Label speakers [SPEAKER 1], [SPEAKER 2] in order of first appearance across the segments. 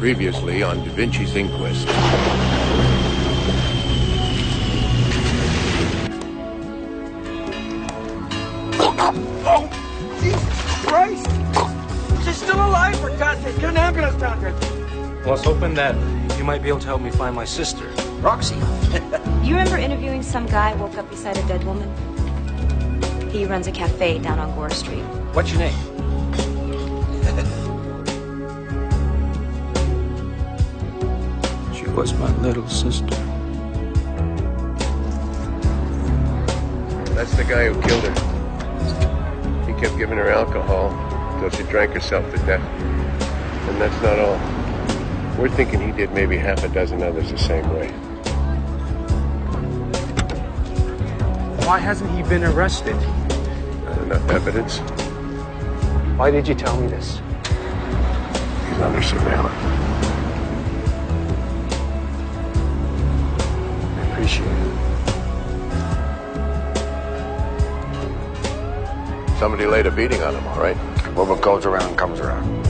[SPEAKER 1] Previously on Vinci's Inquest.
[SPEAKER 2] Oh, Jesus Christ! She's still alive, for God's sake. Get an ambulance down here.
[SPEAKER 3] I was hoping that you might be able to help me find my sister.
[SPEAKER 2] Roxy.
[SPEAKER 4] You remember interviewing some guy who woke up beside a dead woman? He runs a cafe down on Gore Street.
[SPEAKER 3] What's your name?
[SPEAKER 2] She was my little sister.
[SPEAKER 1] That's the guy who killed her. He kept giving her alcohol until she drank herself to death. And that's not all. We're thinking he did maybe half a dozen others the same way.
[SPEAKER 3] Why hasn't he been arrested?
[SPEAKER 1] Not enough evidence.
[SPEAKER 3] Why did you tell me this?
[SPEAKER 1] He's under surveillance.
[SPEAKER 3] I appreciate it.
[SPEAKER 1] Somebody laid a beating on him, all right?
[SPEAKER 2] What goes around comes around.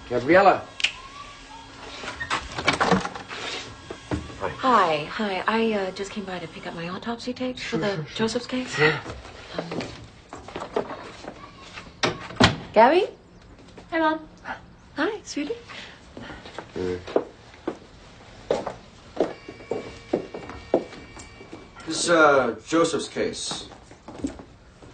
[SPEAKER 2] Gabriella.
[SPEAKER 4] Hi. I just came by to pick up my autopsy tapes for the Joseph's case.
[SPEAKER 3] Yeah.
[SPEAKER 4] Gabby? Hi, Mom. Hi, sweetie.
[SPEAKER 5] This Joseph's case.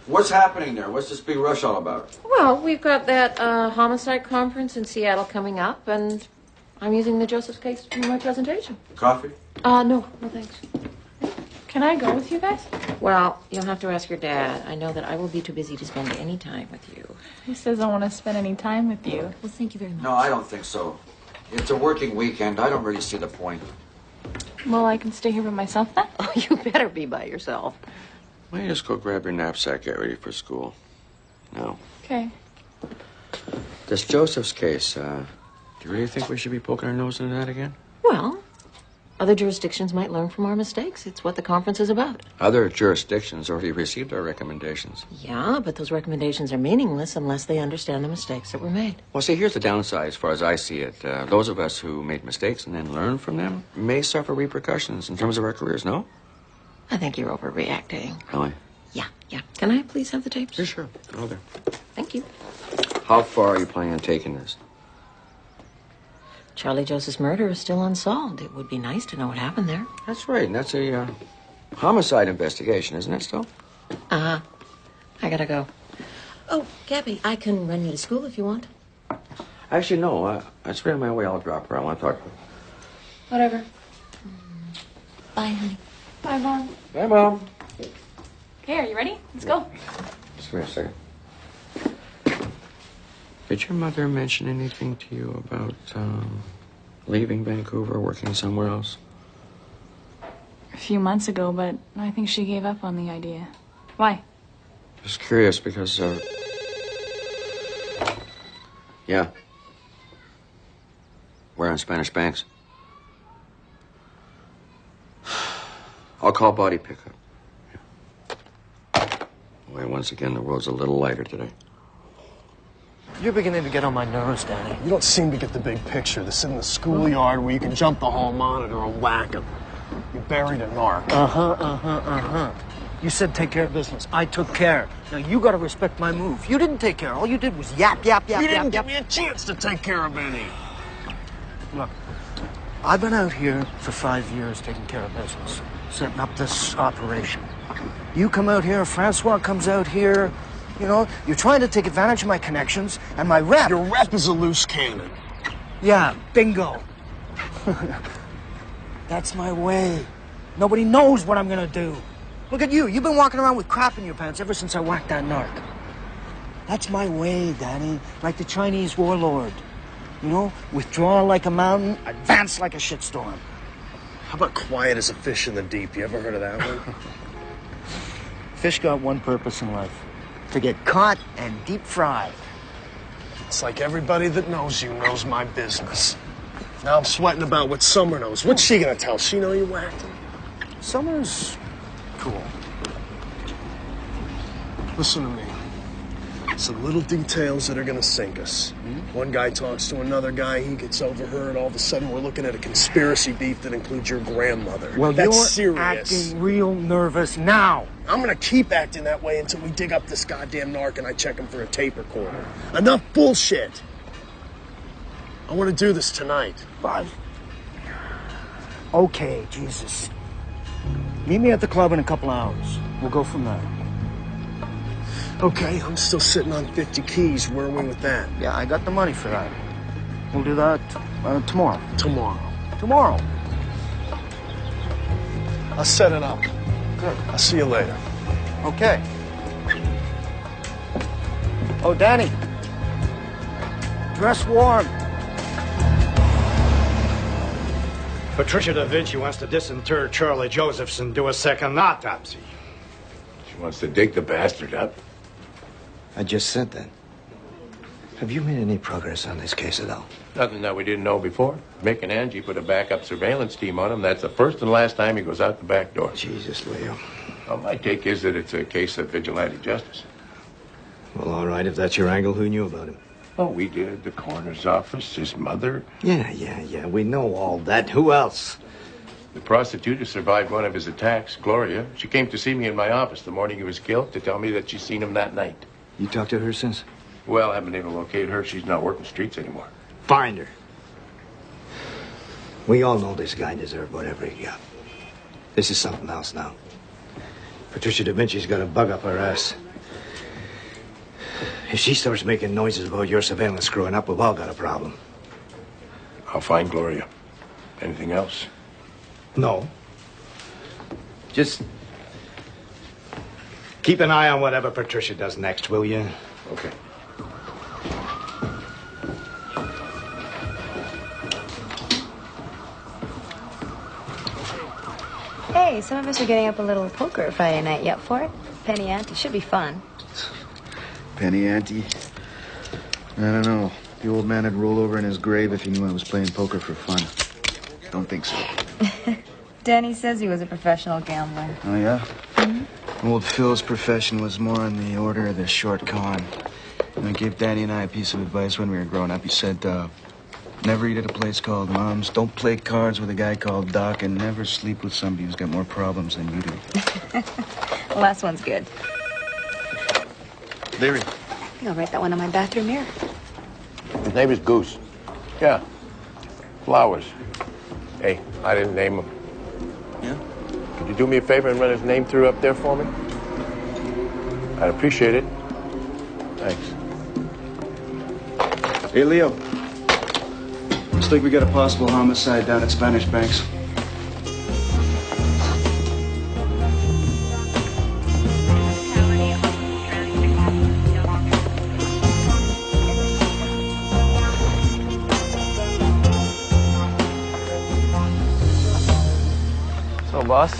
[SPEAKER 5] What's happening there? What's this big rush all about?
[SPEAKER 6] Well, we've got that homicide conference in Seattle coming up, and I'm using the Joseph's case for my presentation.
[SPEAKER 5] Coffee?
[SPEAKER 6] No thanks.
[SPEAKER 7] Can I go with you guys?
[SPEAKER 6] Well, you'll have to ask your dad. I know that I will be too busy to spend any time with you.
[SPEAKER 7] He says I want to spend any time with you.
[SPEAKER 6] Well, thank you very much.
[SPEAKER 5] No, I don't think so. It's a working weekend. I don't really see the point.
[SPEAKER 7] Well, I can stay here by myself then?
[SPEAKER 6] Oh, you better be by yourself.
[SPEAKER 5] Why don't you just go grab your knapsack, get ready for school? No.
[SPEAKER 7] Okay.
[SPEAKER 5] This Joseph's case, do you really think we should be poking our nose into that again?
[SPEAKER 6] Well, other jurisdictions might learn from our mistakes. It's what the conference is about.
[SPEAKER 5] Other jurisdictions already received our recommendations.
[SPEAKER 6] Yeah, but those recommendations are meaningless unless they understand the mistakes that were made.
[SPEAKER 5] Well, see, here's the downside as far as I see it. Those of us who made mistakes and then learn from them may suffer repercussions in terms of our careers, no?
[SPEAKER 6] I think you're overreacting.
[SPEAKER 5] Really?
[SPEAKER 6] Yeah. Can I please have the tapes?
[SPEAKER 5] Yeah, sure. Go there.
[SPEAKER 6] Thank you.
[SPEAKER 5] How far are you planning on taking this?
[SPEAKER 6] Charlie Joseph's murder is still unsolved. It would be nice to know what happened there.
[SPEAKER 5] That's right, and that's a homicide investigation, isn't it still?
[SPEAKER 6] I gotta go. Oh, Gabby, I can run you to school if you want.
[SPEAKER 5] Actually, no. It's right on my way. I'll drop her. I want to talk to her.
[SPEAKER 7] Whatever.
[SPEAKER 6] Bye, honey.
[SPEAKER 7] Bye, Mom.
[SPEAKER 5] Bye, Mom.
[SPEAKER 7] Okay, are you ready? Let's go.
[SPEAKER 5] Just give me a second. Did your mother mention anything to you about leaving Vancouver, working somewhere else?
[SPEAKER 7] A few months ago, but I think she gave up on the idea. Why?
[SPEAKER 5] Just curious because, yeah. We're on Spanish Banks. I'll call body pickup. Boy, once again, the world's a little lighter today.
[SPEAKER 2] You're beginning to get on my nerves, Danny.
[SPEAKER 8] You don't seem to get the big picture. This isn't the schoolyard where you can jump the hall monitor and whack him. You buried a narc.
[SPEAKER 2] You said take care of business. I took care. Now you gotta respect my move. You didn't take care. All you did was yap.
[SPEAKER 8] You didn't give me a chance to take care of any.
[SPEAKER 2] Look, I've been out here for 5 years taking care of business, setting up this operation. You come out here, Francois comes out here. You know, you're trying to take advantage of my connections and my rep.
[SPEAKER 8] Your rep is a loose cannon.
[SPEAKER 2] Yeah, bingo. That's my way. Nobody knows what I'm gonna do. Look at you. You've been walking around with crap in your pants ever since I whacked that narc. That's my way, Danny. Like the Chinese warlord. You know, withdraw like a mountain, advance like a shitstorm.
[SPEAKER 8] How about quiet as a fish in the deep? You ever heard of that one?
[SPEAKER 2] Fish got one purpose in life. To get caught and deep fried.
[SPEAKER 8] It's like everybody that knows you knows my business. Now I'm sweating about what Summer knows. What's she gonna tell? She know you whacked him?
[SPEAKER 2] Summer's cool.
[SPEAKER 8] Listen to me. It's the little details that are gonna sink us. One guy talks to another guy, he gets overheard, all of a sudden we're looking at a conspiracy beef that includes your grandmother.
[SPEAKER 2] Well,
[SPEAKER 8] that's
[SPEAKER 2] you're
[SPEAKER 8] serious.
[SPEAKER 2] acting real nervous now.
[SPEAKER 8] I'm gonna keep acting that way until we dig up this goddamn narc and I check him for a tape recorder. Enough bullshit. I want to do this tonight.
[SPEAKER 2] But... Okay, Jesus. Meet me at the club in a couple hours. We'll go from there.
[SPEAKER 8] Okay, I'm still sitting on 50 keys. Where are we with that?
[SPEAKER 2] Yeah, I got the money for that. We'll do that tomorrow. Tomorrow.
[SPEAKER 8] I'll set it up.
[SPEAKER 2] Good.
[SPEAKER 8] I'll see you later.
[SPEAKER 2] Okay. Oh, Danny. Dress warm.
[SPEAKER 9] Patricia da Vinci wants to disinter Charlie Josephs and do a second autopsy.
[SPEAKER 1] She wants to dig the bastard up.
[SPEAKER 10] I just said that. Have you made any progress on this case at all?
[SPEAKER 1] Nothing that we didn't know before. Mick and Angie put a backup surveillance team on him. That's the first and last time he goes out the back door.
[SPEAKER 10] Jesus, Leo.
[SPEAKER 1] Well, my take is that it's a case of vigilante justice.
[SPEAKER 10] Well, all right, if that's your angle, who knew about him?
[SPEAKER 1] Oh, we did. The coroner's office, his mother.
[SPEAKER 10] Yeah, we know all that. Who else?
[SPEAKER 1] The prostitute survived one of his attacks, Gloria. She came to see me in my office the morning he was killed to tell me that she'd seen him that night.
[SPEAKER 10] You talked to her since?
[SPEAKER 1] Well, I haven't been able to locate her. She's not working streets anymore.
[SPEAKER 10] Find her. We all know this guy deserved whatever he got. This is something else now. Patricia da Vinci's got a bug up her ass. If she starts making noises about your surveillance screwing up, we've all got a problem.
[SPEAKER 1] I'll find Gloria. Anything else?
[SPEAKER 10] No. Just keep an eye on whatever Patricia does next, will you?
[SPEAKER 1] Okay.
[SPEAKER 4] Hey, some of us are getting up a little poker Friday night. You up for it? Penny ante. Should be fun.
[SPEAKER 11] Penny ante? I don't know. The old man would roll over in his grave if he knew I was playing poker for fun. Don't think so.
[SPEAKER 4] Danny says he was a professional gambler.
[SPEAKER 11] Oh, yeah? Mm-hmm. Old Phil's profession was more on the order of the short con. And he gave Danny and I a piece of advice when we were growing up. He said, never eat at a place called Mom's, don't play cards with a guy called Doc, and never sleep with somebody who's got more problems than you do.
[SPEAKER 4] The last one's good.
[SPEAKER 11] Leary.
[SPEAKER 4] I think I'll write that one on my bathroom mirror.
[SPEAKER 1] His name is Goose. Yeah. Flowers. Hey, I didn't name him.
[SPEAKER 11] Yeah?
[SPEAKER 1] Could you do me a favor and run his name through up there for me? I'd appreciate it. Thanks.
[SPEAKER 11] Hey, Leo. Looks like we got a possible homicide down at Spanish Banks.
[SPEAKER 12] So, boss,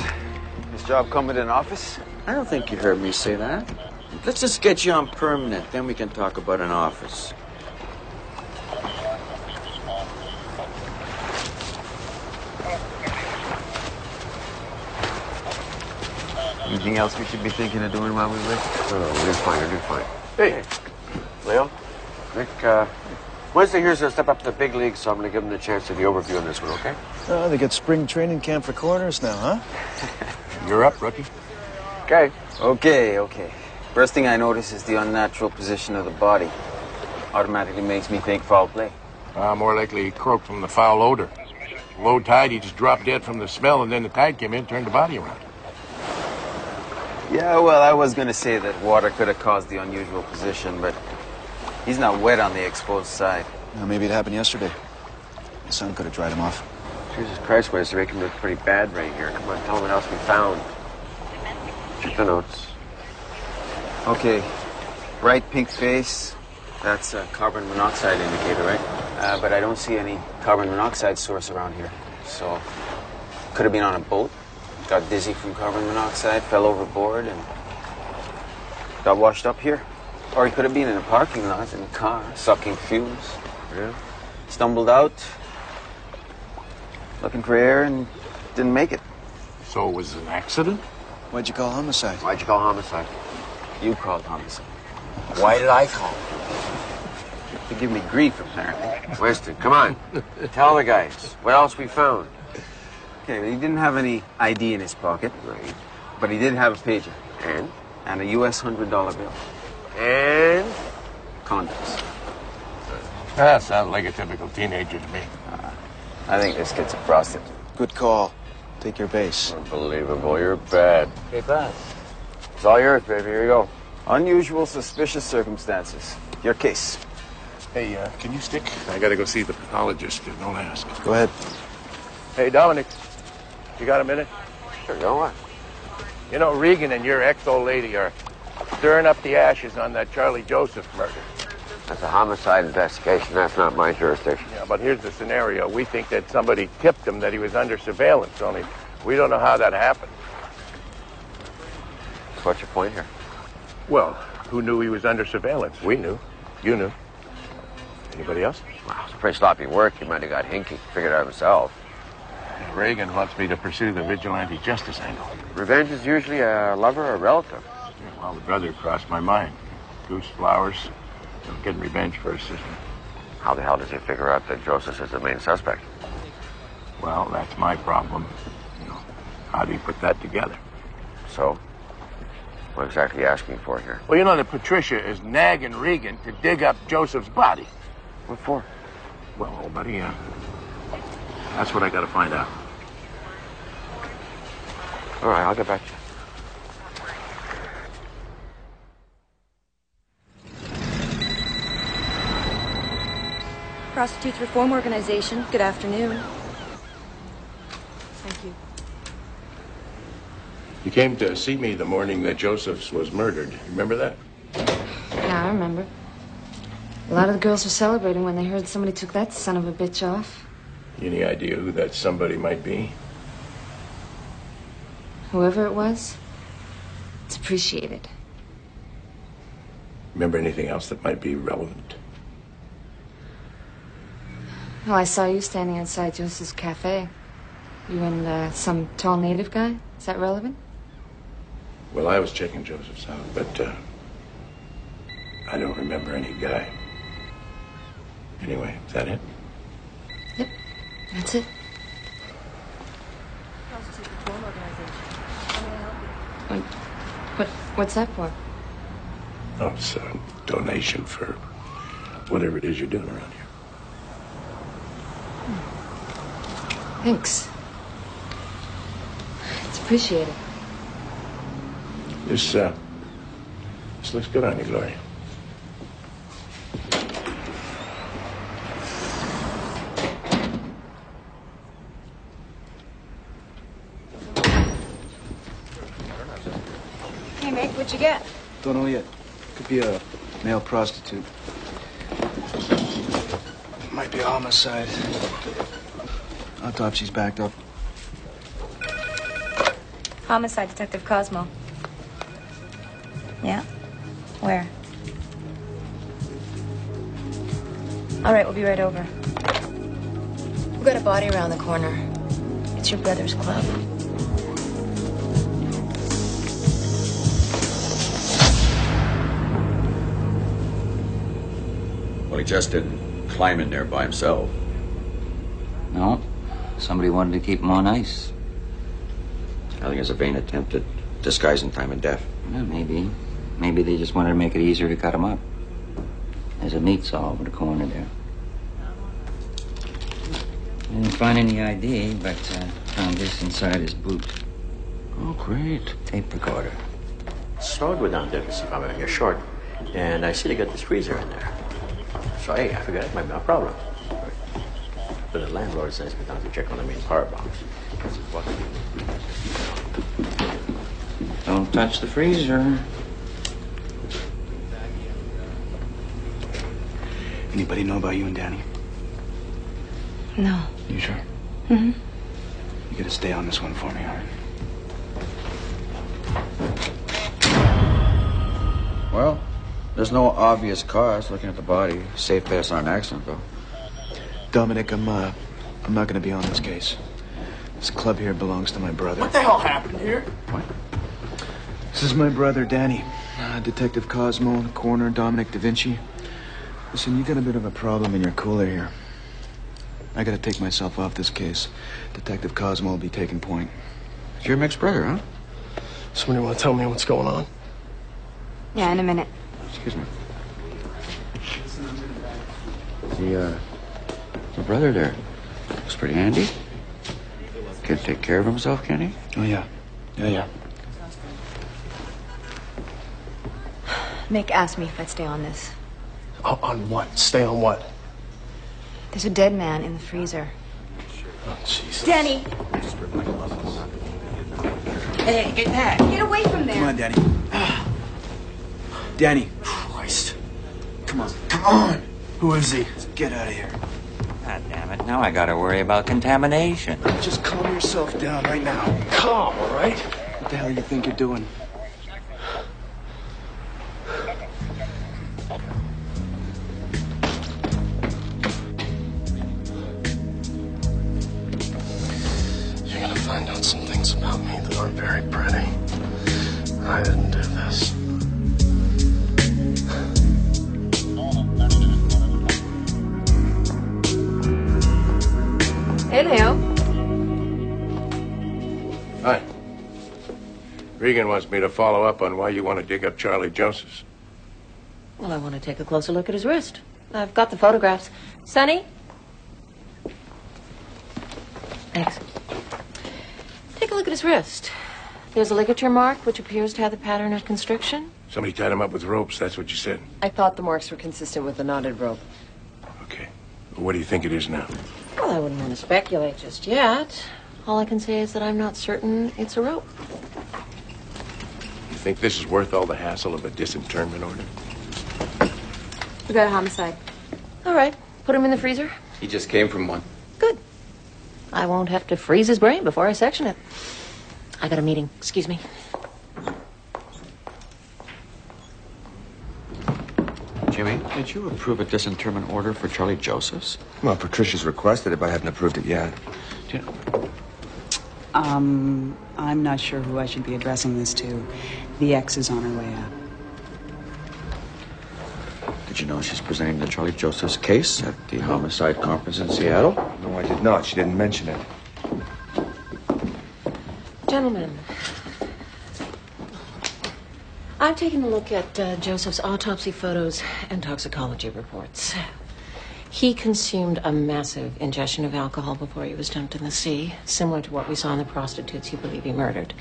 [SPEAKER 12] this job come with an office?
[SPEAKER 5] I don't think you heard me say that. Let's just get you on permanent, then we can talk about an office.
[SPEAKER 12] Anything else we should be thinking of doing while we wait?
[SPEAKER 1] Oh, we'll do fine, we'll do fine. Hey, Leo, Nick, Wednesday here's a step up to the big league, so I'm going to give him the chance to the overview on this one, okay?
[SPEAKER 11] Oh, they got spring training camp for corners now, huh?
[SPEAKER 1] You're up, rookie.
[SPEAKER 12] Okay. Okay. First thing I notice is the unnatural position of the body. Automatically makes me think foul play.
[SPEAKER 13] More likely he croaked from the foul odor. Low tide, he just dropped dead from the smell, and then the tide came in, turned the body around.
[SPEAKER 12] Yeah, well, I was going to say that water could have caused the unusual position, but he's not wet on the exposed side.
[SPEAKER 11] Maybe it happened yesterday. The sun could have dried him off.
[SPEAKER 1] Jesus Christ, Wes, they're making it look pretty bad right here. Come on, tell them what else we found. Check the notes.
[SPEAKER 12] Okay, bright pink face. That's a carbon monoxide indicator, right? But I don't see any carbon monoxide source around here. So, could have been on a boat, got dizzy from carbon monoxide, fell overboard, and got washed up here. Or he could have been in a parking lot in a car, sucking fumes.
[SPEAKER 1] Yeah.
[SPEAKER 12] Stumbled out, looking for air, and didn't make it.
[SPEAKER 13] So it was an accident?
[SPEAKER 11] Why'd you call homicide?
[SPEAKER 1] Why'd you call homicide?
[SPEAKER 12] You called homicide.
[SPEAKER 1] Why did I call?
[SPEAKER 12] To give me grief, apparently.
[SPEAKER 1] Winston, come on. Tell the guys what else we found.
[SPEAKER 12] Okay, well, he didn't have any ID in his pocket.
[SPEAKER 1] Right.
[SPEAKER 12] But he did have a pager.
[SPEAKER 1] And?
[SPEAKER 12] And a US $100 bill.
[SPEAKER 1] And?
[SPEAKER 12] Condoms.
[SPEAKER 13] That sounds like a typical teenager to me.
[SPEAKER 12] I think this kid's a prostitute.
[SPEAKER 11] Good call. Take your base.
[SPEAKER 1] Unbelievable. You're bad.
[SPEAKER 12] Hey, bad.
[SPEAKER 1] It's all yours, baby. Here you go.
[SPEAKER 12] Unusual, suspicious circumstances. Your case.
[SPEAKER 13] Hey, can you stick? I gotta go see the pathologist. Don't ask.
[SPEAKER 11] Go ahead.
[SPEAKER 13] Hey, Dominic, you got a minute?
[SPEAKER 1] Sure, go on.
[SPEAKER 13] You know, Regan and your ex-old lady are stirring up the ashes on that Charlie Joseph murder.
[SPEAKER 1] That's a homicide investigation. That's not my jurisdiction.
[SPEAKER 13] Yeah, but here's the scenario. We think that somebody tipped him that he was under surveillance, only we don't know how that happened.
[SPEAKER 1] So what's your point here?
[SPEAKER 13] Well, who knew he was under surveillance? We knew. You knew. Anybody else?
[SPEAKER 1] Wow, it's pretty sloppy work. He might have got hinky. Figured it out himself.
[SPEAKER 13] Reagan wants me to pursue the vigilante justice angle.
[SPEAKER 1] Revenge is usually a lover or a relative.
[SPEAKER 13] Yeah, well, the brother crossed my mind. Goose flowers, getting revenge for his sister.
[SPEAKER 1] How the hell does he figure out that Joseph is the main suspect?
[SPEAKER 13] Well, that's my problem. How do you put that together?
[SPEAKER 1] So? What exactly are you asking for here?
[SPEAKER 13] Well, you know that Patricia is nagging Regan to dig up Joseph's body.
[SPEAKER 1] What for?
[SPEAKER 13] Well, old buddy, that's what I gotta find out.
[SPEAKER 1] All right, I'll get back to you.
[SPEAKER 4] Prostitutes Reform Organization, good afternoon. Thank you.
[SPEAKER 13] You came to see me the morning that Joseph's was murdered. You remember that?
[SPEAKER 6] Yeah, I remember. A lot of the girls were celebrating when they heard somebody took that son of a bitch off.
[SPEAKER 13] Any idea who that somebody might be?
[SPEAKER 6] Whoever it was, it's appreciated.
[SPEAKER 13] Remember anything else that might be relevant?
[SPEAKER 6] Well, I saw you standing outside Joseph's cafe. You and some tall native guy. Is that relevant?
[SPEAKER 13] Well, I was checking Joseph's out, but I don't remember any guy. Anyway, is that it?
[SPEAKER 6] Yep, that's it.
[SPEAKER 4] Prostitute Reform Organization. How may I help you?
[SPEAKER 6] What's that for?
[SPEAKER 13] Oh, it's a donation for whatever it is you're doing around here.
[SPEAKER 6] Thanks. It's appreciated.
[SPEAKER 13] This looks good on you, Gloria.
[SPEAKER 4] Hey, Mick, what'd you get?
[SPEAKER 11] Don't know yet. Could be a male prostitute. Might be a homicide. Autopsy's backed up.
[SPEAKER 4] Homicide Detective Cosmo. Yeah? Where? All right, we'll be right over. We've got a body around the corner. It's your brother's club.
[SPEAKER 5] Well, he just didn't climb in there by himself.
[SPEAKER 14] No. Somebody wanted to keep him on ice.
[SPEAKER 5] I think it's a vain attempt at disguising time and death.
[SPEAKER 14] Well, maybe. Maybe they just wanted to make it easier to cut him up. There's a meat saw over the corner there. I didn't find any ID, but found this inside his boot.
[SPEAKER 5] Oh, great.
[SPEAKER 14] Tape recorder.
[SPEAKER 15] So I go down there to see if I'm going to get short. And I see they got this freezer in there. So, hey, I figured that might be a problem. But the landlord sends me down to check on the main power box.
[SPEAKER 14] Don't touch the freezer.
[SPEAKER 11] Anybody know about you and Danny?
[SPEAKER 4] No.
[SPEAKER 11] You sure?
[SPEAKER 4] Mm-hmm.
[SPEAKER 11] You gotta stay on this one for me, all right?
[SPEAKER 5] Well, there's no obvious cause looking at the body. Safe bet it's not an accident, though.
[SPEAKER 11] Dominic, I'm not gonna be on this case. This club here belongs to my brother.
[SPEAKER 8] What the hell happened here?
[SPEAKER 5] What?
[SPEAKER 11] This is my brother, Danny. Detective Cosmo, coroner Dominic Da Vinci. Listen, you got a bit of a problem in your cooler here. I gotta take myself off this case. Detective Cosmo will be taking point.
[SPEAKER 5] It's your mixed brother, huh?
[SPEAKER 8] Somebody want to tell me what's going on?
[SPEAKER 4] Yeah, in a minute.
[SPEAKER 5] Excuse me. The brother there. Looks pretty handy. Can take care of himself, can he?
[SPEAKER 11] Oh, yeah. Yeah.
[SPEAKER 4] Mick asked me if I'd stay on this.
[SPEAKER 8] On what? Stay on what?
[SPEAKER 4] There's a dead man in the freezer.
[SPEAKER 8] Oh, Jesus.
[SPEAKER 4] Danny!
[SPEAKER 2] Hey, get that!
[SPEAKER 4] Get away from there!
[SPEAKER 11] Come on, Danny. Danny.
[SPEAKER 8] Christ.
[SPEAKER 11] Come on.
[SPEAKER 8] Who is he?
[SPEAKER 11] Let's get out of here.
[SPEAKER 14] God damn it. Now I gotta worry about contamination.
[SPEAKER 11] Just calm yourself down right now.
[SPEAKER 8] Calm, all right?
[SPEAKER 11] What the hell you think you're doing?
[SPEAKER 8] You're gonna find out some things about me that aren't very pretty. I didn't do this.
[SPEAKER 6] Hey, Leo.
[SPEAKER 1] Hi. Regan wants me to follow up on why you want to dig up Charlie Josephs.
[SPEAKER 6] Well, I want to take a closer look at his wrist. I've got the photographs. Sonny? Thanks. Take a look at his wrist. There's a ligature mark, which appears to have the pattern of constriction.
[SPEAKER 1] Somebody tied him up with ropes, that's what you said.
[SPEAKER 16] I thought the marks were consistent with the knotted rope.
[SPEAKER 1] Okay. Well, what do you think it is now?
[SPEAKER 6] Well, I wouldn't want to speculate just yet. All I can say is that I'm not certain it's a rope.
[SPEAKER 1] You think this is worth all the hassle of a disinterment order?
[SPEAKER 4] We got a homicide.
[SPEAKER 6] All right. Put him in the freezer.
[SPEAKER 12] He just came from one.
[SPEAKER 6] Good. I won't have to freeze his brain before I section it. I got a meeting. Excuse me.
[SPEAKER 5] Jimmy, did you approve a disinterment order for Charlie Josephs?
[SPEAKER 17] Well, Patricia's requested it, but I haven't approved it yet.
[SPEAKER 18] I'm not sure who I should be addressing this to. The ex is on her way out.
[SPEAKER 5] Did you know she's presenting the Charlie Josephs case at the homicide conference in Seattle?
[SPEAKER 17] No, I did not. She didn't mention it.
[SPEAKER 6] Gentlemen, I've taken a look at Joseph's autopsy photos and toxicology reports. He consumed a massive ingestion of alcohol before he was dumped in the sea, similar to what we saw in the prostitutes you believe he murdered.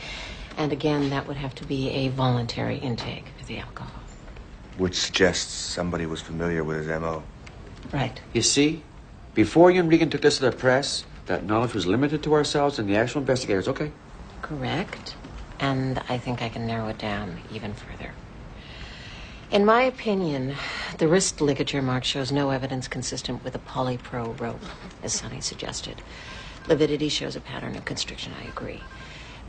[SPEAKER 6] And again, that would have to be a voluntary intake of the alcohol.
[SPEAKER 17] Which suggests somebody was familiar with his M.O.
[SPEAKER 6] Right.
[SPEAKER 5] You see, before you and Regan took this to the press, that knowledge was limited to ourselves and the actual investigators, okay?
[SPEAKER 6] Correct. And I think I can narrow it down even further. In my opinion, the wrist ligature mark shows no evidence consistent with a polypro rope, as Sonny suggested. Lividity shows a pattern of constriction, I agree.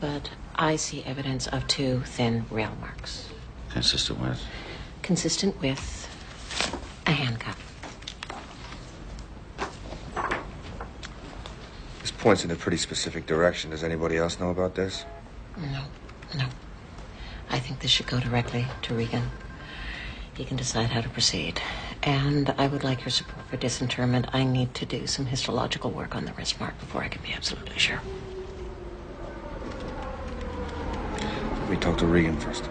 [SPEAKER 6] But I see evidence of 2 thin rail marks.
[SPEAKER 5] Consistent with?
[SPEAKER 6] Consistent with a handcuff.
[SPEAKER 17] This points in a pretty specific direction. Does anybody else know about this?
[SPEAKER 6] No. I think this should go directly to Regan. He can decide how to proceed. And I would like your support for disinterment. I need to do some histological work on the wrist mark before I can be absolutely sure.
[SPEAKER 17] We talk to Regan first.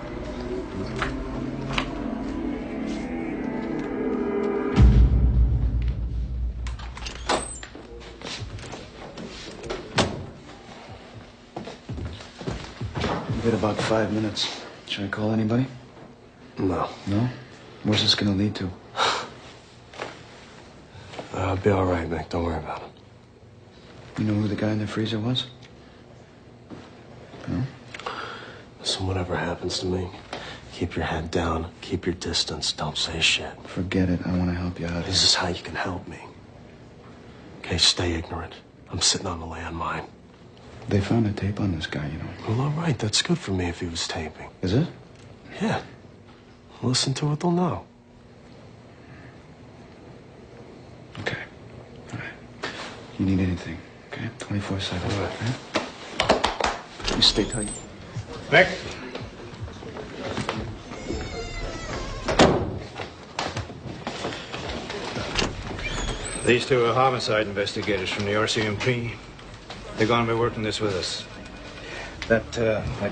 [SPEAKER 11] We've got about 5 minutes. Should I call anybody?
[SPEAKER 8] No.
[SPEAKER 11] No? Where's this gonna lead to?
[SPEAKER 8] I'll be all right, Mick. Don't worry about it.
[SPEAKER 11] You know who the guy in the freezer was? No?
[SPEAKER 8] So whatever happens to me, keep your head down, keep your distance, don't say shit.
[SPEAKER 11] Forget it. I want to help you out.
[SPEAKER 8] This is how you can help me. Okay, stay ignorant. I'm sitting on the landmine.
[SPEAKER 11] They found a tape on this guy, you know.
[SPEAKER 8] Well, all right. That's good for me if he was taping.
[SPEAKER 11] Is it?
[SPEAKER 8] Yeah. Listen to it, they'll know.
[SPEAKER 11] Okay. All right. You need anything, okay? 24/7.
[SPEAKER 8] All right.
[SPEAKER 11] Okay? You stay tight.
[SPEAKER 9] Mick? These two are homicide investigators from the RCMP. They're going to be working this with us. That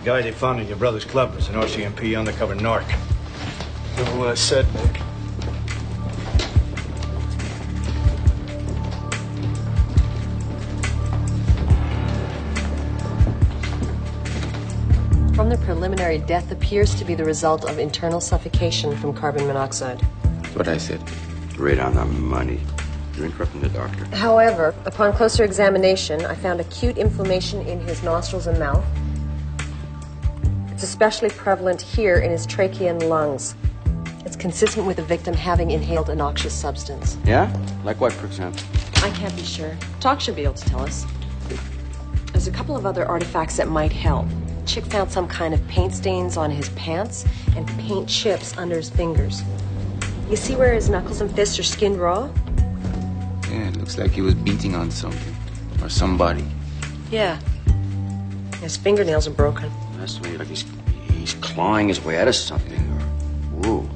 [SPEAKER 9] guy they found in your brother's club was an RCMP undercover narc.
[SPEAKER 8] You know what I said, Mick?
[SPEAKER 16] From the preliminary, death appears to be the result of internal suffocation from carbon monoxide.
[SPEAKER 5] That's what I said. Right on the money. You're interrupting the doctor.
[SPEAKER 16] However, upon closer examination, I found acute inflammation in his nostrils and mouth. It's especially prevalent here in his trachea and lungs. It's consistent with the victim having inhaled a noxious substance.
[SPEAKER 5] Yeah? Like what, for example?
[SPEAKER 16] I can't be sure. Doc should be able to tell us. There's a couple of other artifacts that might help. Chick found some kind of paint stains on his pants and paint chips under his fingers. You see where his knuckles and fists are skinned raw?
[SPEAKER 5] Yeah, it looks like he was beating on something. Or somebody.
[SPEAKER 16] Yeah. His fingernails are broken.
[SPEAKER 5] That's the way, like he's clawing his way out of something. Or, whoa.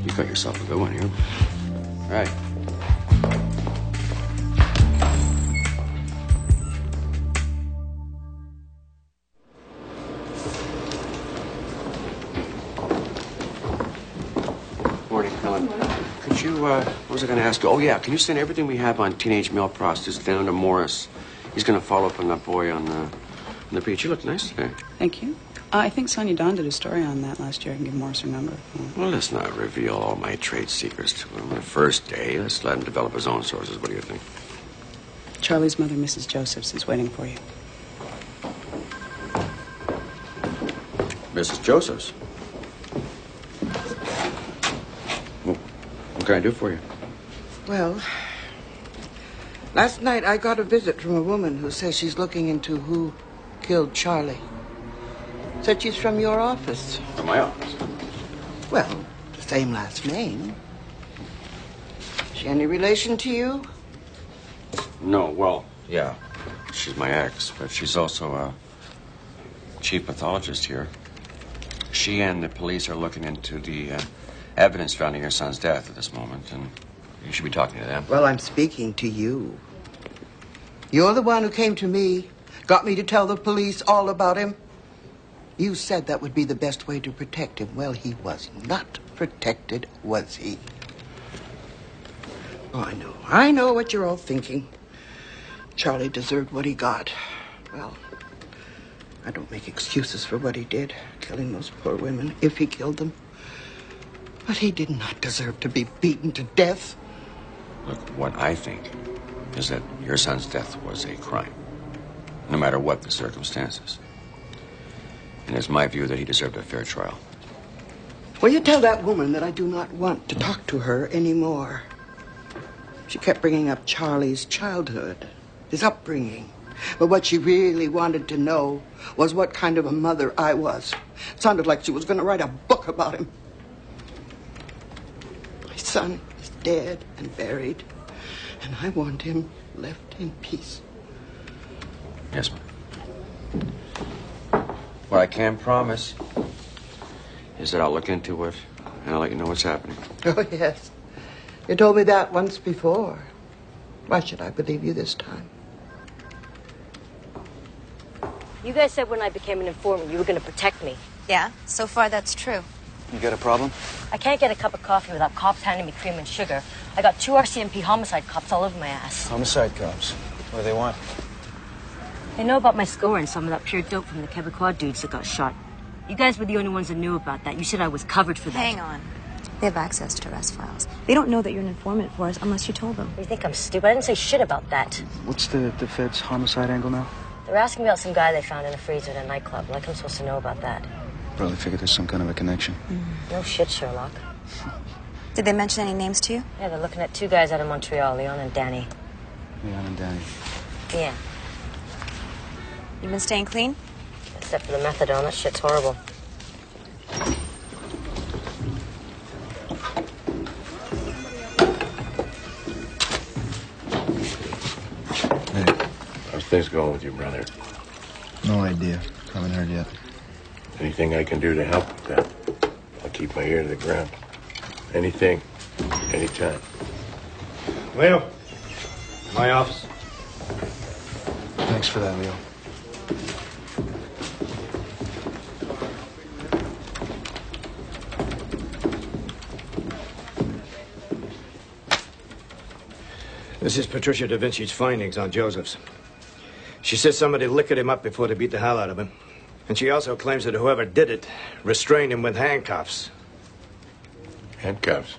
[SPEAKER 5] You got yourself a good one here. All right. Morning, Helen. Could you, what was I going to ask you? Oh, yeah, can you send everything we have on teenage male prostitutes down to Morris? He's going to follow up on that boy on the beach. You look nice today.
[SPEAKER 18] Thank you. I think Sonia Dawn did a story on that last year. I can give Morris her number.
[SPEAKER 5] Well, let's not reveal all my trade secrets to him on the first day. Let's let him develop his own sources. What do you think?
[SPEAKER 18] Charlie's mother, Mrs. Josephs, is waiting for you.
[SPEAKER 5] Mrs. Josephs? What can I do for you?
[SPEAKER 19] Well, last night I got a visit from a woman who says she's looking into who killed Charlie. Said she's from your office.
[SPEAKER 5] From my office?
[SPEAKER 19] Well, the same last name. She any relation to you?
[SPEAKER 5] No, well, yeah. She's my ex, but she's also a chief pathologist here. She and the police are looking into the evidence found in your son's death at this moment, and you should be talking to them.
[SPEAKER 19] Well, I'm speaking to you. You're the one who came to me, got me to tell the police all about him. You said that would be the best way to protect him. Well, he was not protected, was he? Oh, I know what you're all thinking. Charlie deserved what he got. Well, I don't make excuses for what he did, killing those poor women, if he killed them. But he did not deserve to be beaten to death.
[SPEAKER 5] Look, what I think is that your son's death was a crime, no matter what the circumstances. And it's my view that he deserved a fair trial.
[SPEAKER 19] Will you tell that woman that I do not want to talk to her anymore? She kept bringing up Charlie's childhood, his upbringing. But what she really wanted to know was what kind of a mother I was. It sounded like she was going to write a book about him. My son is dead and buried, and I want him left in peace.
[SPEAKER 5] Yes, ma'am. What I can promise is that I'll look into it and I'll let you know what's happening.
[SPEAKER 19] Oh, yes. You told me that once before. Why should I believe you this time?
[SPEAKER 20] You guys said when I became an informant, you were going to protect me.
[SPEAKER 4] Yeah, so far that's true.
[SPEAKER 11] You got a problem?
[SPEAKER 20] I can't get a cup of coffee without cops handing me cream and sugar. I got 2 RCMP homicide cops all over my ass.
[SPEAKER 11] Homicide cops. What do they want?
[SPEAKER 20] They know about my score and some of that pure dope from the Quebecois dudes that got shot. You guys were the only ones that knew about that. You said I was covered for that.
[SPEAKER 4] Hang on. They have access to arrest files. They don't know that you're an informant for us unless you told them.
[SPEAKER 20] You think I'm stupid? I didn't say shit about that.
[SPEAKER 11] What's the Fed's homicide angle now?
[SPEAKER 20] They're asking me about some guy they found in a freezer at a nightclub. Like I'm supposed to know about that.
[SPEAKER 11] Probably figured there's some kind of a connection.
[SPEAKER 20] No shit, Sherlock.
[SPEAKER 4] Did they mention any names to you?
[SPEAKER 20] Yeah, they're looking at 2 guys out of Montreal, Leon and Danny.
[SPEAKER 11] Leon and Danny.
[SPEAKER 20] Yeah.
[SPEAKER 4] You've been staying clean?
[SPEAKER 20] Except for the methadone. That shit's horrible.
[SPEAKER 1] How's things going with you, brother?
[SPEAKER 11] No idea. Haven't heard yet.
[SPEAKER 1] Anything I can do to help with that? I'll keep my ear to the ground. Anything, anytime.
[SPEAKER 9] Leo, my office.
[SPEAKER 11] Thanks for that, Leo.
[SPEAKER 9] This is Patricia Da Vinci's findings on Joseph's. She says somebody liquored him up before they beat the hell out of him. And she also claims that whoever did it restrained him with handcuffs.
[SPEAKER 1] Handcuffs?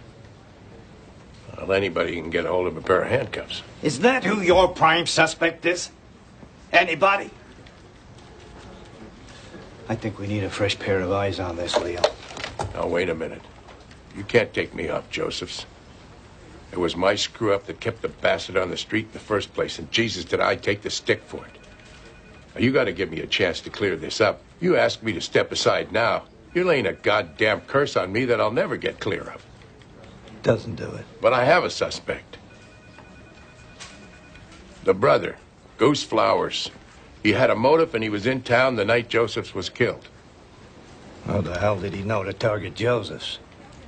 [SPEAKER 1] Well, anybody can get a hold of a pair of handcuffs.
[SPEAKER 9] Is that who your prime suspect is? Anybody? I think we need a fresh pair of eyes on this, Leo.
[SPEAKER 1] Now, wait a minute. You can't take me off Joseph's. It was my screw-up that kept the bastard on the street in the first place, and Jesus, did I take the stick for it. Now, you got to give me a chance to clear this up. You ask me to step aside now, you're laying a goddamn curse on me that I'll never get clear of.
[SPEAKER 9] Doesn't do it.
[SPEAKER 1] But I have a suspect. The brother, Goose Flowers. He had a motive, and he was in town the night Joseph's was killed.
[SPEAKER 9] How the hell did he know to target Joseph's?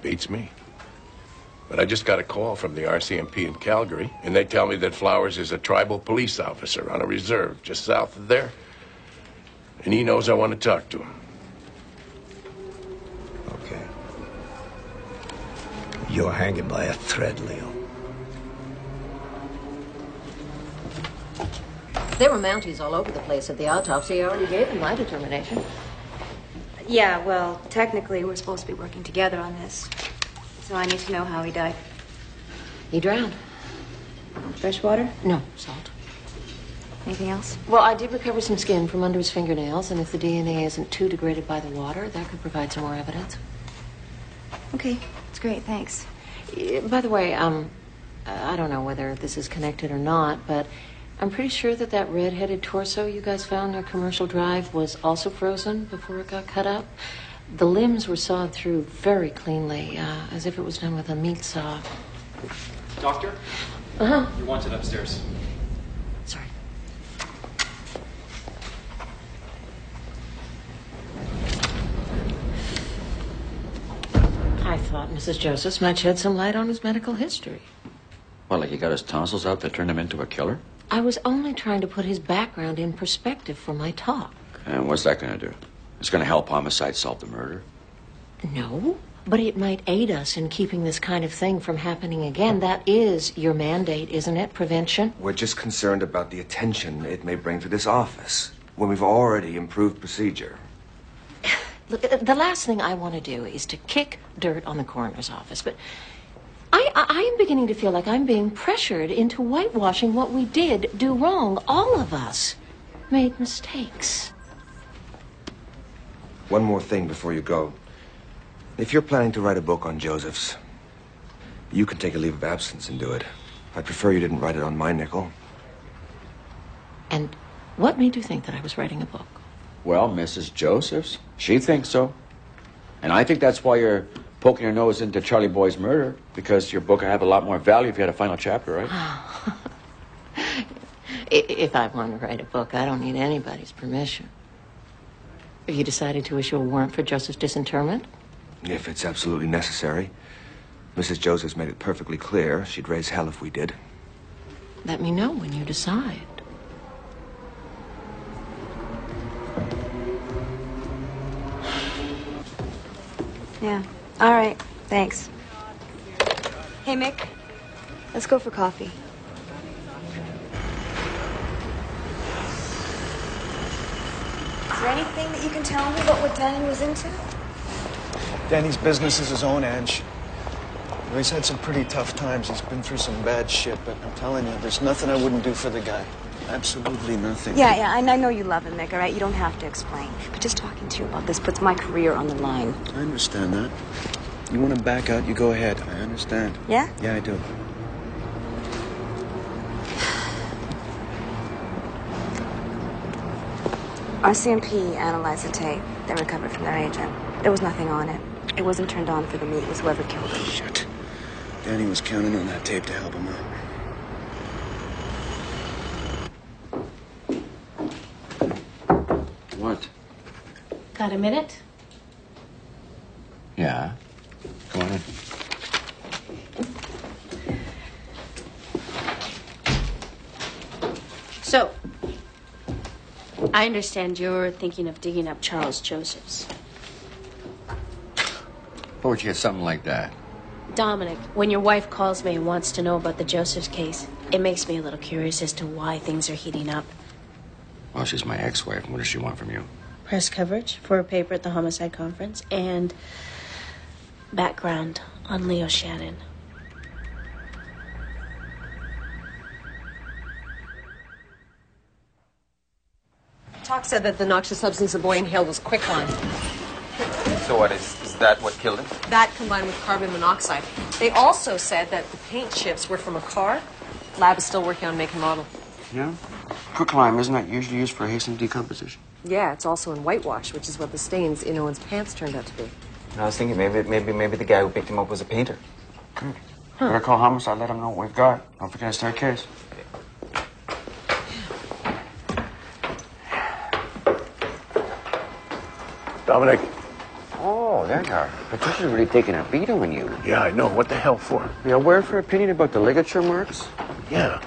[SPEAKER 1] Beats me. But I just got a call from the RCMP in Calgary, and they tell me that Flowers is a tribal police officer on a reserve just south of there. And he knows I want to talk to him.
[SPEAKER 9] Okay. You're hanging by a thread, Leo.
[SPEAKER 6] There were Mounties all over the place at the autopsy. I already gave them my determination.
[SPEAKER 4] Yeah, well, technically we're supposed to be working together on this. So I need to know how he died.
[SPEAKER 6] He drowned.
[SPEAKER 4] Fresh water?
[SPEAKER 6] No, salt.
[SPEAKER 4] Anything else?
[SPEAKER 6] Well, I did recover some skin from under his fingernails, and if the DNA isn't too degraded by the water, that could provide some more evidence.
[SPEAKER 4] Okay, that's great, thanks.
[SPEAKER 6] By the way, I don't know whether this is connected or not, but I'm pretty sure that that red-headed torso you guys found near Commercial Drive was also frozen before it got cut up. The limbs were sawed through very cleanly, as if it was done with a meat saw.
[SPEAKER 21] Doctor?
[SPEAKER 6] Uh-huh.
[SPEAKER 21] You're wanted upstairs.
[SPEAKER 6] Sorry. I thought Mrs. Josephs might shed some light on his medical history.
[SPEAKER 5] Well, like he got his tonsils out that turned him into a killer?
[SPEAKER 6] I was only trying to put his background in perspective for my talk.
[SPEAKER 5] And what's that going to do? It's going to help homicide solve the murder?
[SPEAKER 6] No, but it might aid us in keeping this kind of thing from happening again. That is your mandate, isn't it? Prevention?
[SPEAKER 17] We're just concerned about the attention it may bring to this office when we've already improved procedure.
[SPEAKER 6] Look, the last thing I want to do is to kick dirt on the coroner's office, but I am beginning to feel like I'm being pressured into whitewashing what we did do wrong. All of us made mistakes.
[SPEAKER 17] One more thing before you go. If you're planning to write a book on Joseph's, you can take a leave of absence and do it. I'd prefer you didn't write it on my nickel.
[SPEAKER 6] And what made you think that I was writing a book?
[SPEAKER 5] Well, Mrs. Josephs, she thinks so. And I think that's why you're poking your nose into Charlie Boy's murder, because your book would have a lot more value if you had a final chapter, right?
[SPEAKER 6] If I want to write a book, I don't need anybody's permission. Have you decided to issue a warrant for Joseph's disinterment?
[SPEAKER 17] If it's absolutely necessary. Mrs. Josephs made it perfectly clear she'd raise hell if we did.
[SPEAKER 6] Let me know when you decide.
[SPEAKER 4] Yeah. All right. Thanks. Hey, Mick. Let's go for coffee. Is there anything that you can tell me about what Danny was into?
[SPEAKER 11] Danny's business is his own, Ange. He's had some pretty tough times. He's been through some bad shit, but I'm telling you, there's nothing I wouldn't do for the guy. Absolutely nothing.
[SPEAKER 4] Yeah, I know you love him, Mick, all right? You don't have to explain. But just talking to you about this puts my career on the line.
[SPEAKER 11] I understand that. You want to back out, you go ahead. I understand.
[SPEAKER 4] Yeah?
[SPEAKER 11] Yeah, I do.
[SPEAKER 4] RCMP analyzed the tape they recovered from their agent. There was nothing on it. It wasn't turned on for the meat. It was whoever killed him.
[SPEAKER 11] Shit. Danny was counting on that tape to help him out.
[SPEAKER 5] What?
[SPEAKER 6] Got a minute?
[SPEAKER 5] Yeah. Go ahead.
[SPEAKER 3] So, I understand you're thinking of digging up Charles Josephs.
[SPEAKER 5] Where would you get something like that?
[SPEAKER 3] Dominic, when your wife calls me and wants to know about the Josephs case, it makes me a little curious as to why things are heating up.
[SPEAKER 5] Well, she's my ex-wife. What does she want from you?
[SPEAKER 3] Press coverage for a paper at the homicide conference and background on Leo Shannon.
[SPEAKER 16] Talk said that the noxious substance the boy inhaled was quicklime.
[SPEAKER 12] So what, is that what killed him?
[SPEAKER 16] That combined with carbon monoxide. They also said that the paint chips were from a car. Lab is still working on make and model.
[SPEAKER 5] Yeah? Quicklime, isn't that usually used for hastened decomposition?
[SPEAKER 16] Yeah, it's also in whitewash, which is what the stains in Owen's pants turned out to be.
[SPEAKER 12] I was thinking maybe the guy who picked him up was a painter.
[SPEAKER 5] Good. Better call homicide, let them know what we've got. Don't forget to start case.
[SPEAKER 1] Dominic.
[SPEAKER 5] Oh, there you are. Patricia's really taking a beat on you.
[SPEAKER 1] Yeah, I know. What the hell for?
[SPEAKER 5] You're aware of her opinion about the ligature marks?
[SPEAKER 1] Yeah.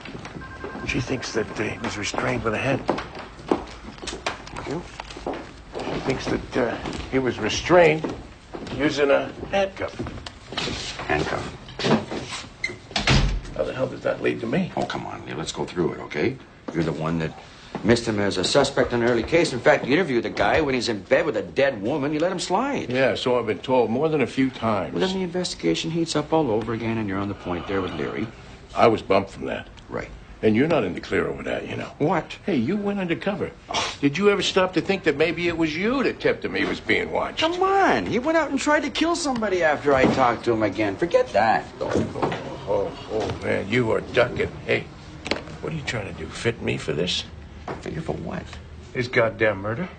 [SPEAKER 1] She thinks that he was restrained with a hand.
[SPEAKER 5] You?
[SPEAKER 1] She thinks that he was restrained using a handcuff.
[SPEAKER 5] Handcuff?
[SPEAKER 1] How the hell does that lead to me?
[SPEAKER 5] Oh, come on, Leo. Let's go through it, okay? You're the one that missed him as a suspect in an early case. In fact, you interviewed the guy when he's in bed with a dead woman. You let him slide.
[SPEAKER 1] Yeah, so I've been told more than a few times.
[SPEAKER 5] Well, then the investigation heats up all over again, and you're on the point there with Leary.
[SPEAKER 1] I was bumped from that.
[SPEAKER 5] Right.
[SPEAKER 1] And you're not in the clear over that, you know.
[SPEAKER 5] What?
[SPEAKER 1] Hey, you went undercover. Did you ever stop to think that maybe it was you that tipped him he was being watched?
[SPEAKER 5] Come on. He went out and tried to kill somebody after I talked to him again. Forget that.
[SPEAKER 1] Oh, man, you are ducking. Hey, what are you trying to do? Fit me for this?
[SPEAKER 5] Fit you for what?
[SPEAKER 1] His goddamn murder?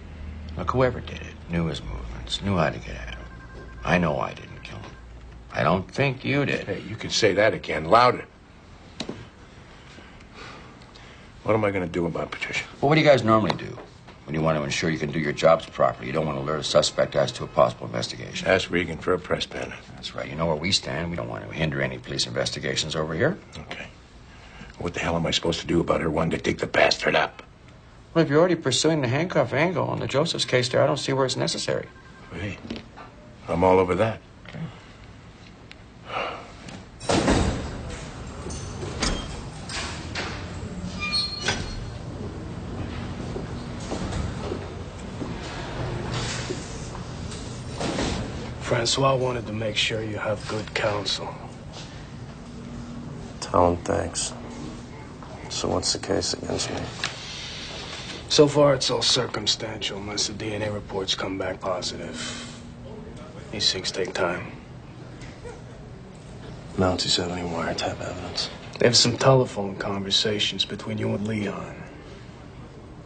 [SPEAKER 5] Look, whoever did it knew his movements, knew how to get at him. I know I didn't kill him. I don't think you did.
[SPEAKER 1] Hey, you can say that again, louder. What am I going to do about Patricia?
[SPEAKER 5] Well, what do you guys normally do when you want to ensure you can do your jobs properly? You don't want to alert a suspect as to a possible investigation.
[SPEAKER 1] Ask Regan for a press pen.
[SPEAKER 5] That's right. You know where we stand. We don't want to hinder any police investigations over here.
[SPEAKER 1] Okay. What the hell am I supposed to do about her wanting to dig the bastard up?
[SPEAKER 5] Well, if you're already pursuing the handcuff angle on the Josephs case there, I don't see where it's necessary.
[SPEAKER 1] Hey, I'm all over that.
[SPEAKER 5] Okay.
[SPEAKER 8] Francois wanted to make sure you have good counsel.
[SPEAKER 22] Tell him thanks. So what's the case against me?
[SPEAKER 8] So far, it's all circumstantial unless the DNA reports come back positive. These things take time.
[SPEAKER 22] Mounties have any wiretap evidence?
[SPEAKER 8] They have some telephone conversations between you and Leon.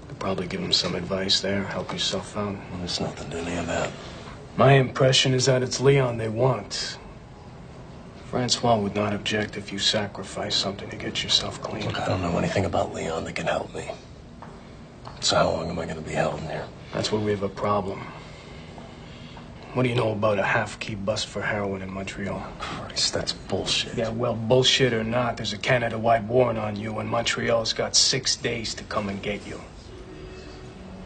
[SPEAKER 8] Could probably give him some advice there, help yourself out.
[SPEAKER 22] Well, there's nothing to any of that.
[SPEAKER 8] My impression is that it's Leon they want. Francois would not object if you sacrifice something to get yourself clean.
[SPEAKER 22] Look, I don't know anything about Leon that can help me. So how long am I going to be held in here?
[SPEAKER 8] That's where we have a problem. What do you know about a half-key bust for heroin in Montreal?
[SPEAKER 22] Christ, that's bullshit.
[SPEAKER 8] Yeah, well, bullshit or not, there's a Canada-wide warrant on you, and Montreal's got 6 days to come and get you.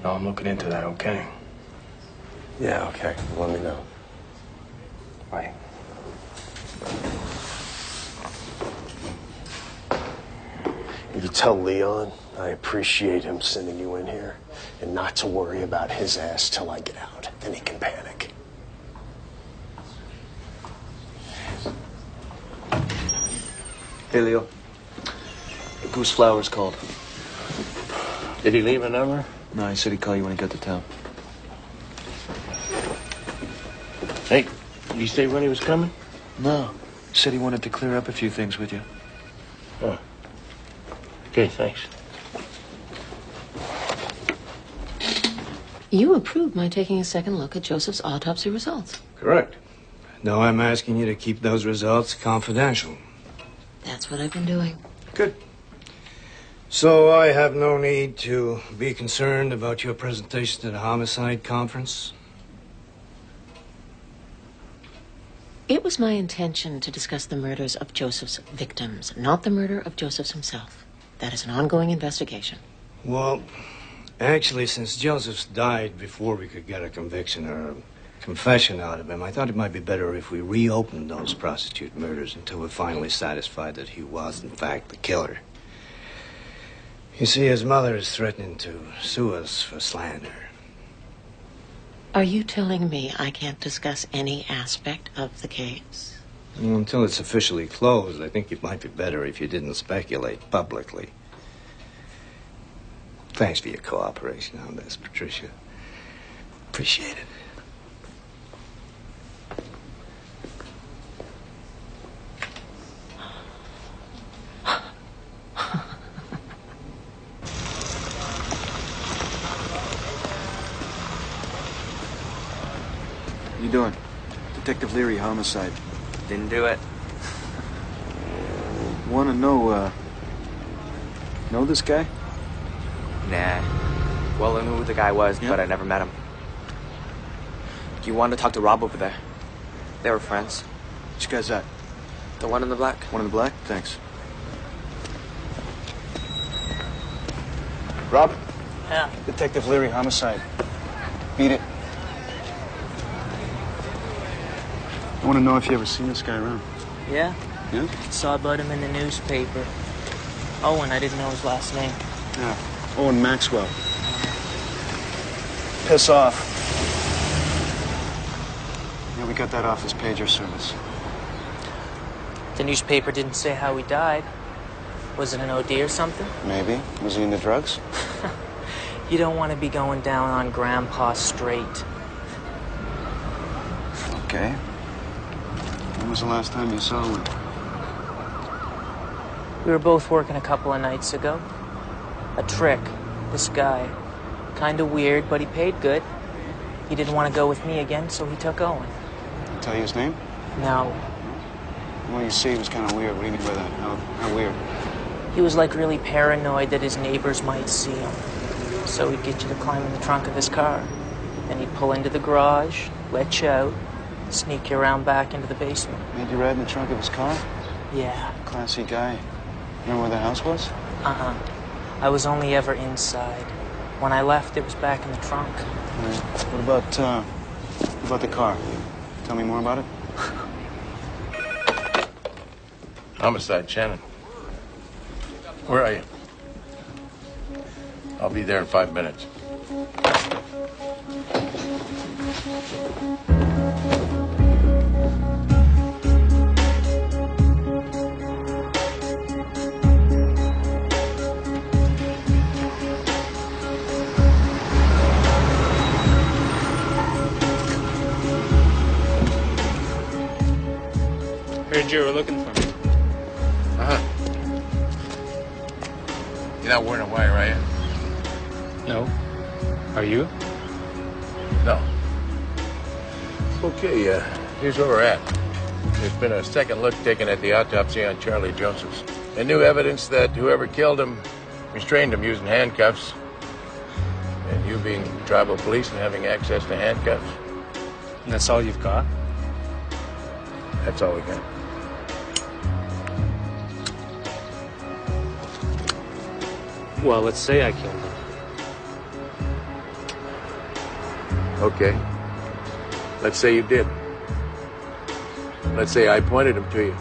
[SPEAKER 8] Now, I'm looking into that, okay?
[SPEAKER 22] Yeah, okay. Let me know.
[SPEAKER 8] Bye.
[SPEAKER 22] You tell Leon I appreciate him sending you in here, and not to worry about his ass till I get out. Then he can panic.
[SPEAKER 11] Hey, Leo. Goose Flowers called.
[SPEAKER 13] Did he leave a number?
[SPEAKER 11] No, he said he'd call you when he got to town.
[SPEAKER 13] Hey, did he say when he was coming?
[SPEAKER 11] No. He said he wanted to clear up a few things with you.
[SPEAKER 13] Oh. Okay, thanks.
[SPEAKER 6] You approved my taking a second look at Joseph's autopsy results.
[SPEAKER 9] Correct. No, I'm asking you to keep those results confidential.
[SPEAKER 6] That's what I've been doing.
[SPEAKER 9] Good. So I have no need to be concerned about your presentation at a homicide conference?
[SPEAKER 6] It was my intention to discuss the murders of Joseph's victims, not the murder of Joseph himself. That is an ongoing investigation.
[SPEAKER 9] Well, actually, since Joseph's died before we could get a conviction or a confession out of him, I thought it might be better if we reopened those prostitute murders until we're finally satisfied that he was, in fact, the killer. You see, his mother is threatening to sue us for slander.
[SPEAKER 6] Are you telling me I can't discuss any aspect of the case?
[SPEAKER 9] Well, until it's officially closed, I think it might be better if you didn't speculate publicly. Thanks for your cooperation on this, Patricia. Appreciate it.
[SPEAKER 11] What you doing? Detective Leary, homicide.
[SPEAKER 7] Didn't do it.
[SPEAKER 11] Want to know this guy?
[SPEAKER 7] Nah. Well, I knew who the guy was, but I never met him. You wanted to talk to Rob over there. They were friends.
[SPEAKER 11] Which guy's that?
[SPEAKER 7] The one in the black.
[SPEAKER 11] One in the black? Thanks.
[SPEAKER 2] Rob?
[SPEAKER 11] Yeah. Detective Leary, homicide. Beat it. I want to know if you ever seen this guy around.
[SPEAKER 10] Yeah?
[SPEAKER 11] Yeah?
[SPEAKER 10] Saw about him in the newspaper. Owen, I didn't know his last name.
[SPEAKER 11] Yeah. Owen Maxwell. Piss off. Yeah, we got that off his pager service.
[SPEAKER 10] The newspaper didn't say how he died. Was it an OD or something?
[SPEAKER 11] Maybe. Was he into drugs?
[SPEAKER 10] You don't want to be going down on Grandpa straight.
[SPEAKER 11] Okay. When was the last time you saw him?
[SPEAKER 10] We were both working a couple of nights ago. A trick. This guy. Kind of weird, but he paid good. He didn't want to go with me again, so he took Owen.
[SPEAKER 11] Tell you his name?
[SPEAKER 10] No.
[SPEAKER 11] Well, you see, he was kind of weird. What do you mean by that? How weird?
[SPEAKER 10] He was like really paranoid that his neighbors might see him. So he'd get you to climb in the trunk of his car. Then he'd pull into the garage, let you out, sneak you around back into the basement.
[SPEAKER 11] Made you ride in the trunk of his car?
[SPEAKER 10] Yeah.
[SPEAKER 11] Classy guy. Remember where the house was?
[SPEAKER 10] Uh-uh. I was only ever inside. When I left, it was back in the trunk.
[SPEAKER 11] Right. What about the car? Tell me more about it?
[SPEAKER 13] Homicide, Shannon. Where are you? I'll be there in 5 minutes.
[SPEAKER 21] Heard you were looking for me.
[SPEAKER 13] Uh-huh. You're not wearing a wire, are you?
[SPEAKER 21] No. Are you?
[SPEAKER 13] No. Okay, here's where we're at. There's been a second look taken at the autopsy on Charlie Josephs. And new evidence that whoever killed him restrained him using handcuffs. And you being tribal police and having access to handcuffs,
[SPEAKER 21] And that's all you've got?
[SPEAKER 13] That's all we got.
[SPEAKER 21] Well, let's say I killed him.
[SPEAKER 13] Okay. Let's say you did. Let's say I pointed him to you.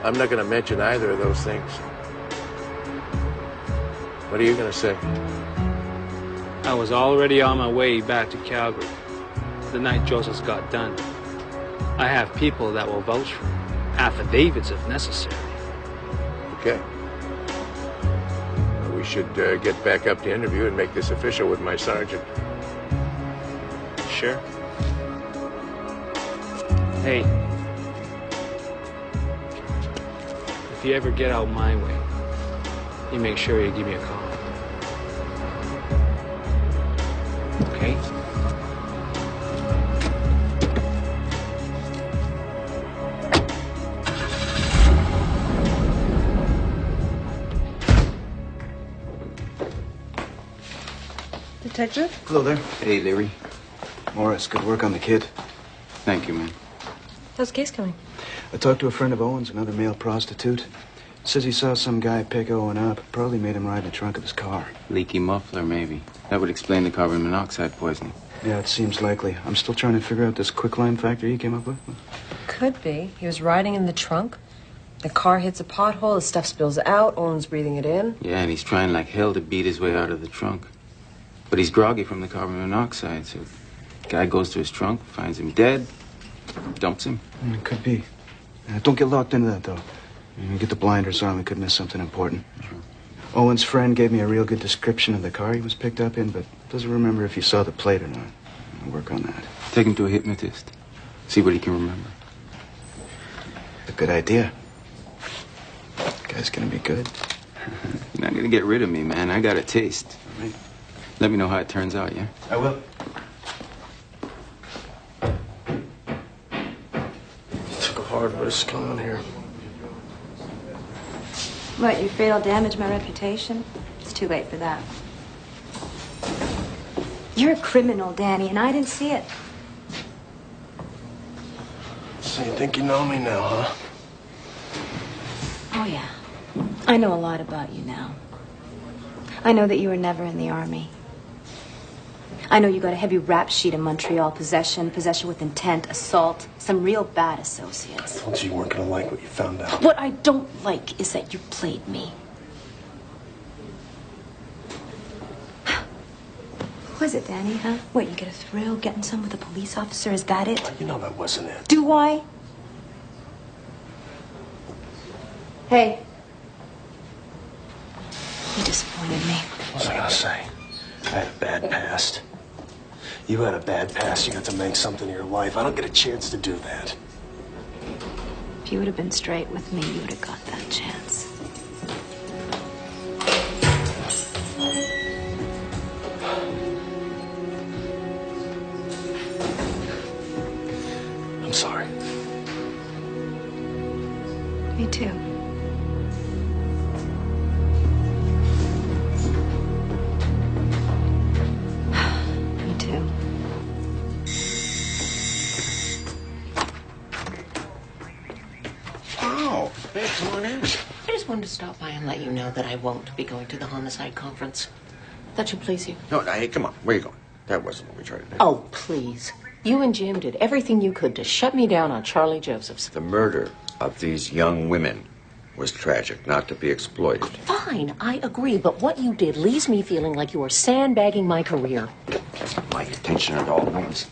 [SPEAKER 13] I'm not going to mention either of those things. What are you going to say?
[SPEAKER 21] I was already on my way back to Calgary the night Joseph's got done. I have people that will vouch for him. Affidavits if necessary.
[SPEAKER 13] Okay. Well, we should get back up to interview and make this official with my sergeant.
[SPEAKER 21] Sure. Hey. If you ever get out my way, you make sure you give me a call. Okay?
[SPEAKER 11] Detective? Hello there. Hey, Leary. Morris, good work on the kid.
[SPEAKER 12] Thank you, man.
[SPEAKER 16] How's the case going?
[SPEAKER 11] I talked to a friend of Owen's, another male prostitute. Says he saw some guy pick Owen up. Probably made him ride in the trunk of his car.
[SPEAKER 12] Leaky muffler, maybe. That would explain the carbon monoxide poisoning.
[SPEAKER 11] Yeah, it seems likely. I'm still trying to figure out this quicklime factor you came up with.
[SPEAKER 16] Could be. He was riding in the trunk. The car hits a pothole, the stuff spills out, Owen's breathing it in.
[SPEAKER 12] Yeah, and he's trying like hell to beat his way out of the trunk. But he's groggy from the carbon monoxide, so the guy goes to his trunk, finds him dead, dumps him.
[SPEAKER 11] It could be. Don't get locked into that, though. You get the blinders on, we could miss something important.
[SPEAKER 12] Sure.
[SPEAKER 11] Owen's friend gave me a real good description of the car he was picked up in, but doesn't remember if he saw the plate or not. I'll work on that.
[SPEAKER 12] Take him to a hypnotist. See what he can remember.
[SPEAKER 11] A good idea. Guy's gonna be good.
[SPEAKER 12] You're not gonna get rid of me, man. I got a taste.
[SPEAKER 11] Right.
[SPEAKER 12] Let me know how it turns out, yeah?
[SPEAKER 11] I will.
[SPEAKER 22] Took a hard risk coming on here.
[SPEAKER 4] What, you afraid I'll damage my reputation? It's too late for that. You're a criminal, Danny, and I didn't see it.
[SPEAKER 22] So you think you know me now, huh?
[SPEAKER 4] Oh, yeah. I know a lot about you now. I know that you were never in the Army. I know you got a heavy rap sheet in Montreal. Possession with intent, assault, some real bad associates.
[SPEAKER 22] I told you weren't gonna like what you found out.
[SPEAKER 4] What I don't like is that you played me. What was it, Danny, huh? What, you get a thrill getting some with a police officer? Is that it?
[SPEAKER 22] You know that wasn't it.
[SPEAKER 4] Do I? Hey. You disappointed me.
[SPEAKER 22] What was I gonna say? I had a bad past. You had a bad past. You got to make something of your life. I don't get a chance to do that.
[SPEAKER 4] If you would have been straight with me, you would have got that chance.
[SPEAKER 22] I'm sorry.
[SPEAKER 4] Me too. Me too.
[SPEAKER 5] Oh, hey, come on in.
[SPEAKER 6] I just wanted to stop by and let you know that I won't be going to the homicide conference. That should please you.
[SPEAKER 5] No, hey, come on. Where are you going? That wasn't what we tried to do.
[SPEAKER 6] Oh, please. You and Jim did everything you could to shut me down on Charlie Joseph's.
[SPEAKER 5] The murder of these young women was tragic, not to be exploited.
[SPEAKER 6] Fine, I agree, but what you did leaves me feeling like you are sandbagging my career.
[SPEAKER 5] That's not my intention at all, Williams.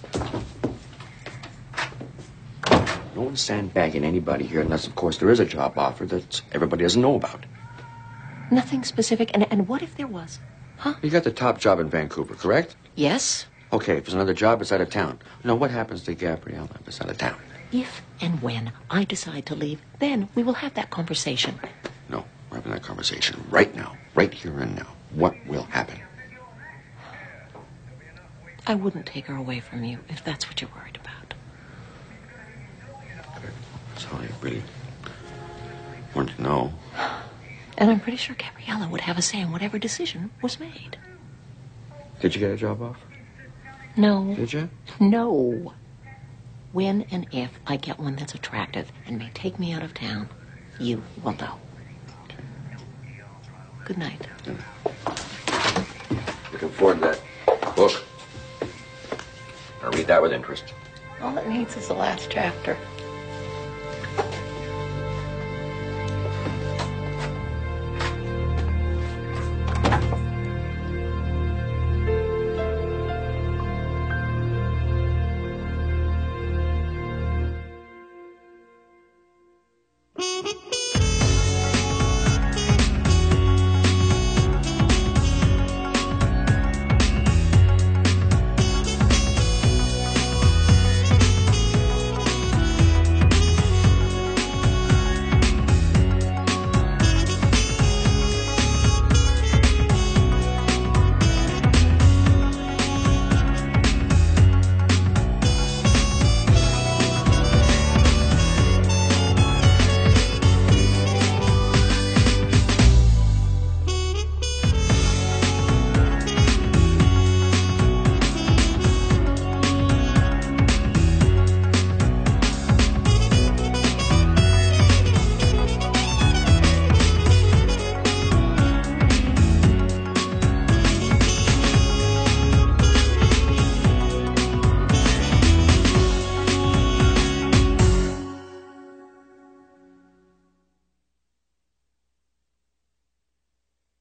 [SPEAKER 5] No one's sandbagging anybody here unless, of course, there is a job offer that everybody doesn't know about.
[SPEAKER 6] Nothing specific, and what if there was?
[SPEAKER 5] You got the top job in Vancouver, correct?
[SPEAKER 6] Yes.
[SPEAKER 5] Okay, if there's another job, it's out of town. Now, what happens to Gabriella if it's out of town?
[SPEAKER 6] If and when I decide to leave, then we will have that conversation.
[SPEAKER 5] No, we're having that conversation right now, right here and now. What will happen?
[SPEAKER 6] I wouldn't take her away from you if that's what you're worried about.
[SPEAKER 5] That's all you really wanted to know.
[SPEAKER 6] And I'm pretty sure Gabriella would have a say in whatever decision was made.
[SPEAKER 5] Did you get a job offer?
[SPEAKER 6] No.
[SPEAKER 5] Did you?
[SPEAKER 6] No. When and if I get one that's attractive and may take me out of town, you will know. Good night.
[SPEAKER 17] Looking forward to that book. I'll read that with interest.
[SPEAKER 6] All it needs is the last chapter.